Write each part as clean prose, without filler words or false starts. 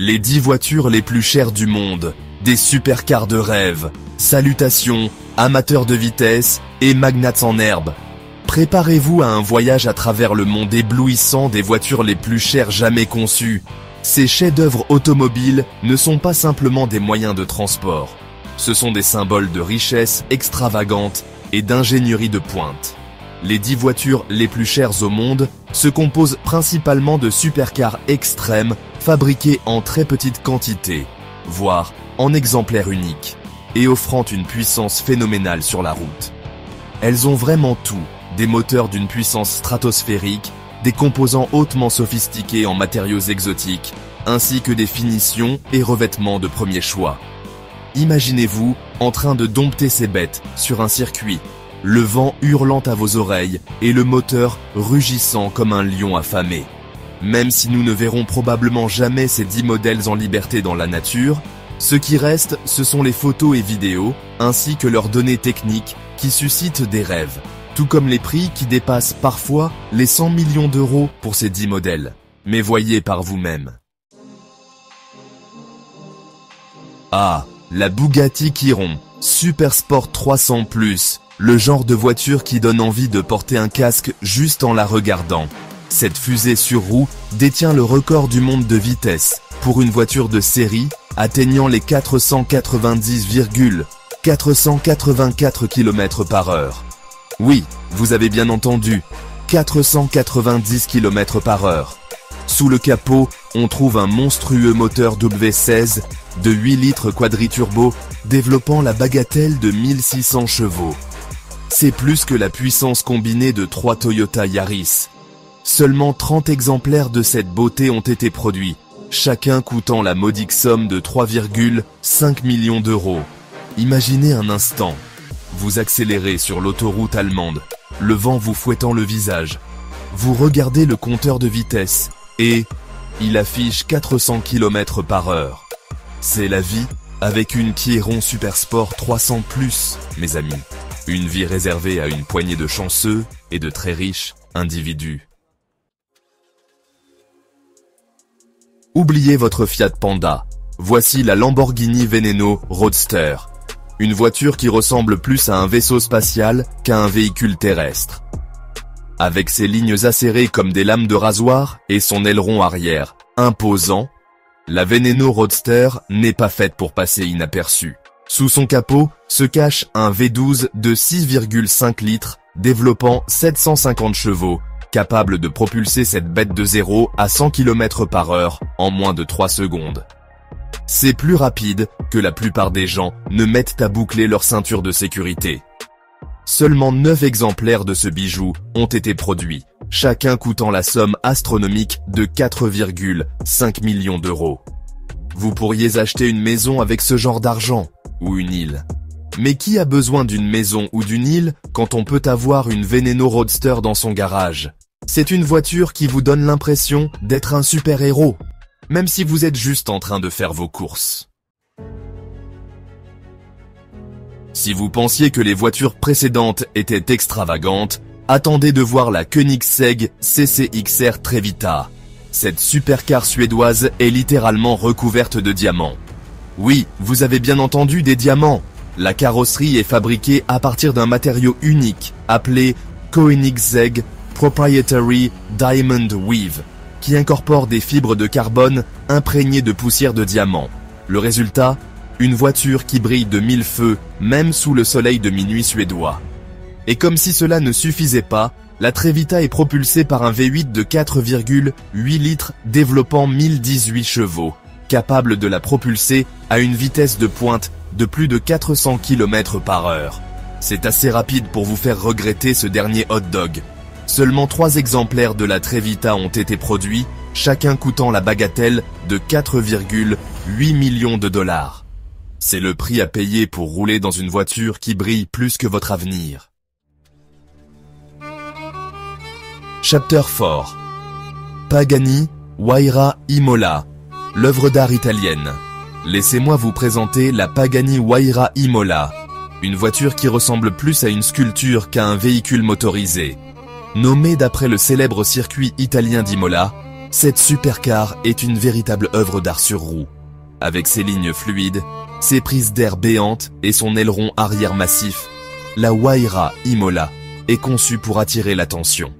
Les 10 voitures les plus chères du monde, des supercars de rêve. Salutations, amateurs de vitesse et magnates en herbe. Préparez-vous à un voyage à travers le monde éblouissant des voitures les plus chères jamais conçues. Ces chefs-d'œuvre automobiles ne sont pas simplement des moyens de transport. Ce sont des symboles de richesse extravagante et d'ingénierie de pointe. Les 10 voitures les plus chères au monde se composent principalement de supercars extrêmes fabriqués en très petite quantité, voire en exemplaires uniques, et offrant une puissance phénoménale sur la route. Elles ont vraiment tout, des moteurs d'une puissance stratosphérique, des composants hautement sophistiqués en matériaux exotiques, ainsi que des finitions et revêtements de premier choix. Imaginez-vous en train de dompter ces bêtes sur un circuit, le vent hurlant à vos oreilles et le moteur rugissant comme un lion affamé. Même si nous ne verrons probablement jamais ces 10 modèles en liberté dans la nature, ce qui reste, ce sont les photos et vidéos, ainsi que leurs données techniques qui suscitent des rêves, tout comme les prix qui dépassent parfois les 100 millions d'euros pour ces 10 modèles. Mais voyez par vous-même. Ah, la Bugatti Chiron, Super Sport 300+, le genre de voiture qui donne envie de porter un casque juste en la regardant. Cette fusée sur roue détient le record du monde de vitesse pour une voiture de série, atteignant les 490,484 km/h. Oui, vous avez bien entendu, 490 km/h. Sous le capot, on trouve un monstrueux moteur W16 de 8 litres quadriturbo, développant la bagatelle de 1600 chevaux. C'est plus que la puissance combinée de 3 Toyota Yaris. Seulement 30 exemplaires de cette beauté ont été produits, chacun coûtant la modique somme de 3,5 millions d'euros. Imaginez un instant. Vous accélérez sur l'autoroute allemande, le vent vous fouettant le visage. Vous regardez le compteur de vitesse et il affiche 400 km/h. C'est la vie avec une Chiron Super Sport 300+, mes amis. Une vie réservée à une poignée de chanceux et de très riches individus. Oubliez votre Fiat Panda. Voici la Lamborghini Veneno Roadster. Une voiture qui ressemble plus à un vaisseau spatial qu'à un véhicule terrestre. Avec ses lignes acérées comme des lames de rasoir et son aileron arrière imposant, la Veneno Roadster n'est pas faite pour passer inaperçue. Sous son capot se cache un V12 de 6,5 litres, développant 750 chevaux, capable de propulser cette bête de 0 à 100 km/h en moins de 3 secondes. C'est plus rapide que la plupart des gens ne mettent à boucler leur ceinture de sécurité. Seulement 9 exemplaires de ce bijou ont été produits, chacun coûtant la somme astronomique de 4,5 millions d'euros. Vous pourriez acheter une maison avec ce genre d'argent, ou une île. Mais qui a besoin d'une maison ou d'une île quand on peut avoir une Veneno Roadster dans son garage? C'est une voiture qui vous donne l'impression d'être un super-héros, même si vous êtes juste en train de faire vos courses. Si vous pensiez que les voitures précédentes étaient extravagantes, attendez de voir la Koenigsegg CCXR Trevita. Cette supercar suédoise est littéralement recouverte de diamants. Oui, vous avez bien entendu, des diamants. La carrosserie est fabriquée à partir d'un matériau unique, appelé Koenigsegg Proprietary Diamond Weave, qui incorpore des fibres de carbone imprégnées de poussière de diamant. Le résultat, une voiture qui brille de 1000 feux, même sous le soleil de minuit suédois. Et comme si cela ne suffisait pas, la Trevita est propulsée par un V8 de 4,8 litres développant 1018 chevaux, capable de la propulser à une vitesse de pointe de plus de 400 km/h. C'est assez rapide pour vous faire regretter ce dernier hot dog. Seulement 3 exemplaires de la Trevita ont été produits, chacun coûtant la bagatelle de 4,8 millions de dollars. C'est le prix à payer pour rouler dans une voiture qui brille plus que votre avenir. Chapter 4. Pagani Huayra Imola, l'œuvre d'art italienne. Laissez-moi vous présenter la Pagani Huayra Imola, une voiture qui ressemble plus à une sculpture qu'à un véhicule motorisé. Nommée d'après le célèbre circuit italien d'Imola, Cette supercar est une véritable œuvre d'art sur roue. Avec ses lignes fluides, ses prises d'air béantes et son aileron arrière massif, la Huayra Imola est conçue pour attirer l'attention.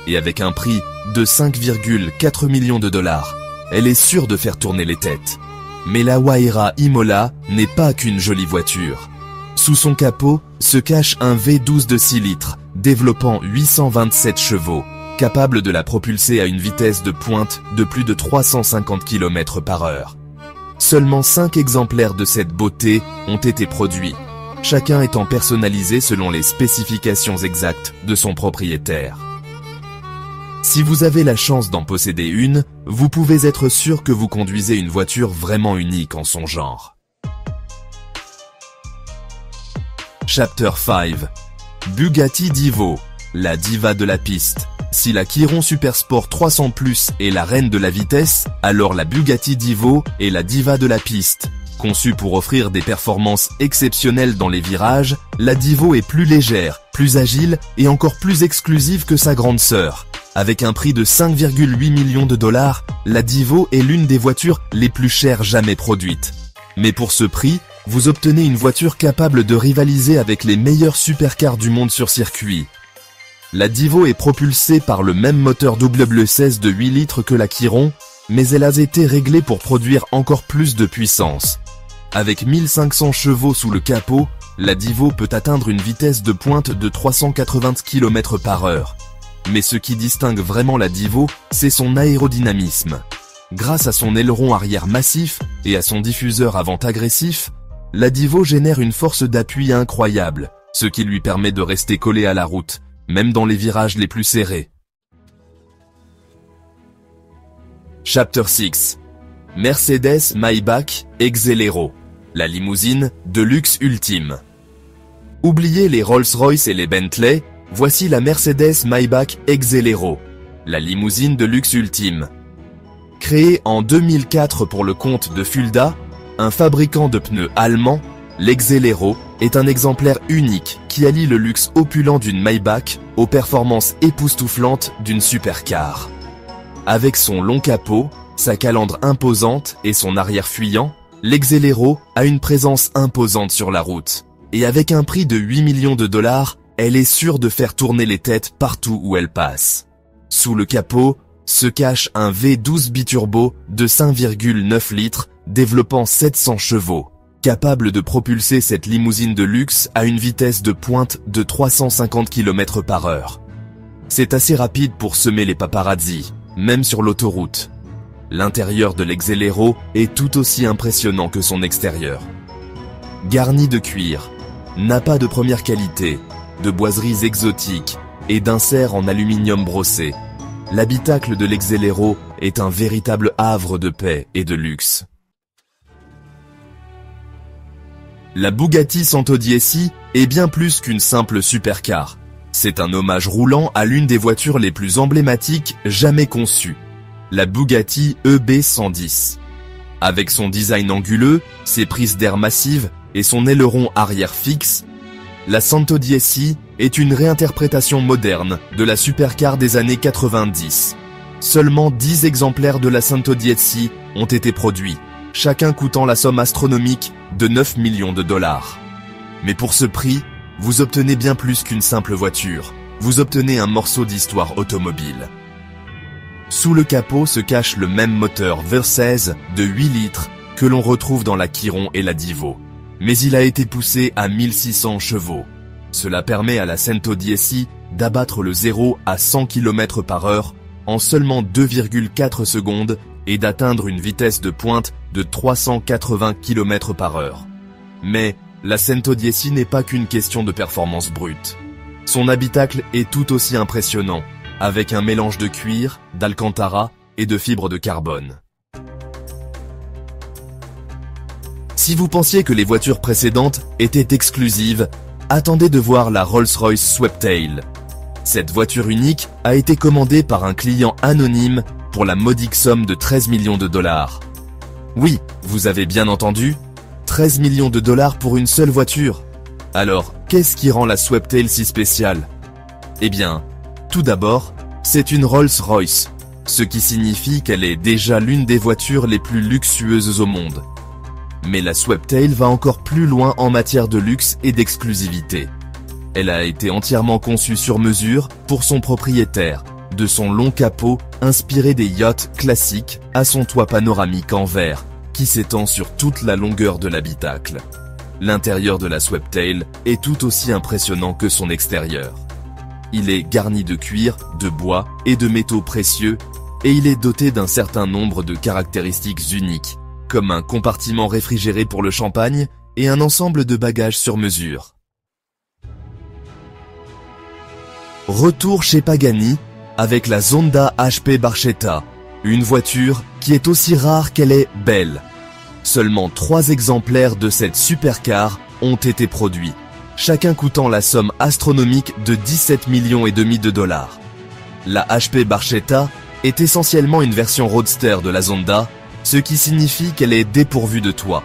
Et avec un prix de 5,4 millions de dollars, elle est sûre de faire tourner les têtes. Mais la Huayra Imola n'est pas qu'une jolie voiture. Sous son capot se cache un V12 de 6 litres, développant 827 chevaux, capable de la propulser à une vitesse de pointe de plus de 350 km/h. Seulement 5 exemplaires de cette beauté ont été produits, chacun étant personnalisé selon les spécifications exactes de son propriétaire. Si vous avez la chance d'en posséder une, vous pouvez être sûr que vous conduisez une voiture vraiment unique en son genre. Chapter 5. Bugatti Divo, la diva de la piste. Si la Chiron Supersport 300 Plus est la reine de la vitesse, alors la Bugatti Divo est la diva de la piste. Conçue pour offrir des performances exceptionnelles dans les virages, la Divo est plus légère, plus agile et encore plus exclusive que sa grande sœur. Avec un prix de 5,8 millions de dollars, la Divo est l'une des voitures les plus chères jamais produites. Mais pour ce prix, vous obtenez une voiture capable de rivaliser avec les meilleurs supercars du monde sur circuit. La Divo est propulsée par le même moteur W16 de 8 litres que la Chiron, mais elle a été réglée pour produire encore plus de puissance. Avec 1500 chevaux sous le capot, la Divo peut atteindre une vitesse de pointe de 380 km/h. Mais ce qui distingue vraiment la Divo, c'est son aérodynamisme. Grâce à son aileron arrière massif et à son diffuseur avant agressif, la Divo génère une force d'appui incroyable, ce qui lui permet de rester collée à la route, même dans les virages les plus serrés. Chapter 6. Mercedes Maybach Exelero, la limousine de luxe ultime. Oubliez les Rolls-Royce et les Bentley, voici la Mercedes Maybach Exelero, la limousine de luxe ultime. Créée en 2004 pour le compte de Fulda, un fabricant de pneus allemand, l'Exelero est un exemplaire unique qui allie le luxe opulent d'une Maybach aux performances époustouflantes d'une supercar. Avec son long capot, sa calandre imposante et son arrière fuyant, l'Exelero a une présence imposante sur la route. Et avec un prix de 8 millions de dollars, elle est sûre de faire tourner les têtes partout où elle passe. Sous le capot se cache un V12 biturbo de 5,9 litres développant 700 chevaux, capable de propulser cette limousine de luxe à une vitesse de pointe de 350 km/h. C'est assez rapide pour semer les paparazzis, même sur l'autoroute. L'intérieur de l'Exelero est tout aussi impressionnant que son extérieur. Garni de cuir, nappas de première qualité, de boiseries exotiques et d'inserts en aluminium brossé, l'habitacle de l'Exelero est un véritable havre de paix et de luxe. La Bugatti Santo-Dieci est bien plus qu'une simple supercar. C'est un hommage roulant à l'une des voitures les plus emblématiques jamais conçues, la Bugatti EB110. Avec son design anguleux, ses prises d'air massives et son aileron arrière fixe, la Santo-Dieci est une réinterprétation moderne de la supercar des années 90. Seulement 10 exemplaires de la Santo-Dieci ont été produits, chacun coûtant la somme astronomique de 9 millions de dollars. Mais pour ce prix, vous obtenez bien plus qu'une simple voiture, vous obtenez un morceau d'histoire automobile. Sous le capot se cache le même moteur V16 de 8 litres que l'on retrouve dans la Chiron et la Divo. Mais il a été poussé à 1600 chevaux. Cela permet à la Santo-Dieci d'abattre le 0 à 100 km/h en seulement 2,4 secondes et d'atteindre une vitesse de pointe de 380 km/h. Mais la Santo-Dieci n'est pas qu'une question de performance brute. Son habitacle est tout aussi impressionnant, avec un mélange de cuir, d'alcantara et de fibres de carbone. Si vous pensiez que les voitures précédentes étaient exclusives, attendez de voir la Rolls-Royce Sweptail. Cette voiture unique a été commandée par un client anonyme pour la modique somme de 13 millions de dollars. Oui, vous avez bien entendu, 13 millions de dollars pour une seule voiture. Alors, qu'est-ce qui rend la Sweptail si spéciale? Eh bien, tout d'abord, c'est une Rolls-Royce. ce qui signifie qu'elle est déjà l'une des voitures les plus luxueuses au monde. Mais la Sweptail va encore plus loin en matière de luxe et d'exclusivité. Elle a été entièrement conçue sur mesure pour son propriétaire, de son long capot inspiré des yachts classiques à son toit panoramique en verre, qui s'étend sur toute la longueur de l'habitacle. L'intérieur de la Sweptail est tout aussi impressionnant que son extérieur. Il est garni de cuir, de bois et de métaux précieux, et il est doté d'un certain nombre de caractéristiques uniques, comme un compartiment réfrigéré pour le champagne et un ensemble de bagages sur mesure. Retour chez Pagani, avec la Zonda HP Barchetta, une voiture qui est aussi rare qu'elle est belle. Seulement 3 exemplaires de cette supercar ont été produits, chacun coûtant la somme astronomique de 17,5 millions de dollars. La HP Barchetta est essentiellement une version roadster de la Zonda, ce qui signifie qu'elle est dépourvue de toit.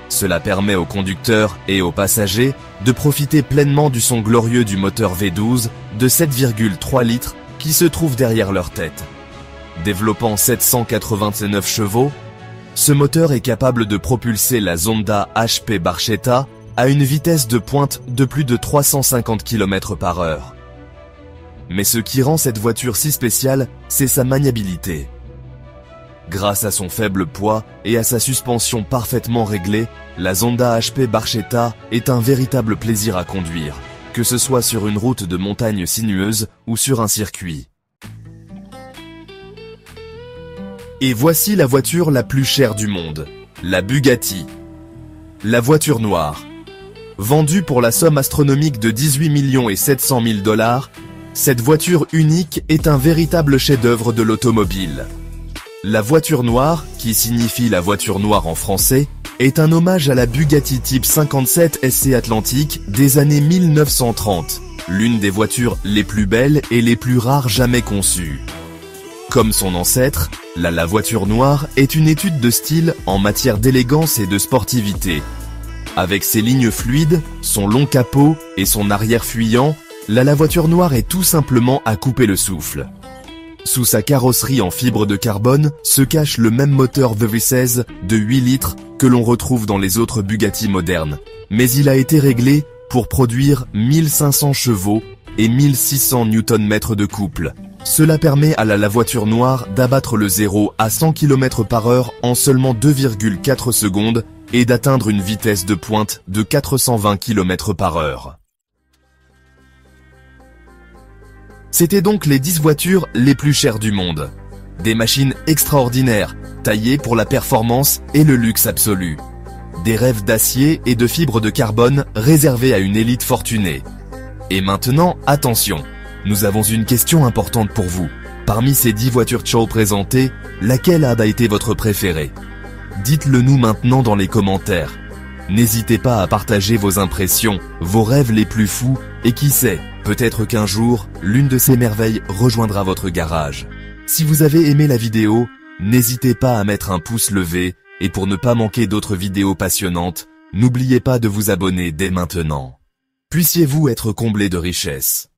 Cela permet aux conducteurs et aux passagers de profiter pleinement du son glorieux du moteur V12 de 7,3 litres qui se trouve derrière leur tête. Développant 789 chevaux, ce moteur est capable de propulser la Zonda HP Barchetta à une vitesse de pointe de plus de 350 km/h. Mais ce qui rend cette voiture si spéciale, c'est sa maniabilité. Grâce à son faible poids et à sa suspension parfaitement réglée, la Zonda HP Barchetta est un véritable plaisir à conduire, que ce soit sur une route de montagne sinueuse ou sur un circuit. Et voici la voiture la plus chère du monde, la Bugatti. La voiture noire. Vendue pour la somme astronomique de 18,7 millions de dollars, cette voiture unique est un véritable chef-d'œuvre de l'automobile. La voiture noire, qui signifie la voiture noire en français, est un hommage à la Bugatti Type 57 SC Atlantique des années 1930, l'une des voitures les plus belles et les plus rares jamais conçues. Comme son ancêtre, la voiture noire est une étude de style en matière d'élégance et de sportivité. Avec ses lignes fluides, son long capot et son arrière fuyant, la voiture noire est tout simplement à couper le souffle. Sous sa carrosserie en fibre de carbone se cache le même moteur V16 de 8 litres que l'on retrouve dans les autres Bugatti modernes, mais il a été réglé pour produire 1500 chevaux et 1600 Nm de couple. Cela permet à la voiture noire d'abattre le 0 à 100 km/h en seulement 2,4 secondes et d'atteindre une vitesse de pointe de 420 km/h. C'était donc les 10 voitures les plus chères du monde. Des machines extraordinaires, taillées pour la performance et le luxe absolu. Des rêves d'acier et de fibres de carbone réservés à une élite fortunée. Et maintenant, attention, nous avons une question importante pour vous. Parmi ces 10 voitures Chow présentées, laquelle a été votre préférée? Dites-le nous maintenant dans les commentaires. N'hésitez pas à partager vos impressions, vos rêves les plus fous, et qui sait, peut-être qu'un jour, l'une de ces merveilles rejoindra votre garage. Si vous avez aimé la vidéo, n'hésitez pas à mettre un pouce levé, et pour ne pas manquer d'autres vidéos passionnantes, n'oubliez pas de vous abonner dès maintenant. Puissiez-vous être comblé de richesses.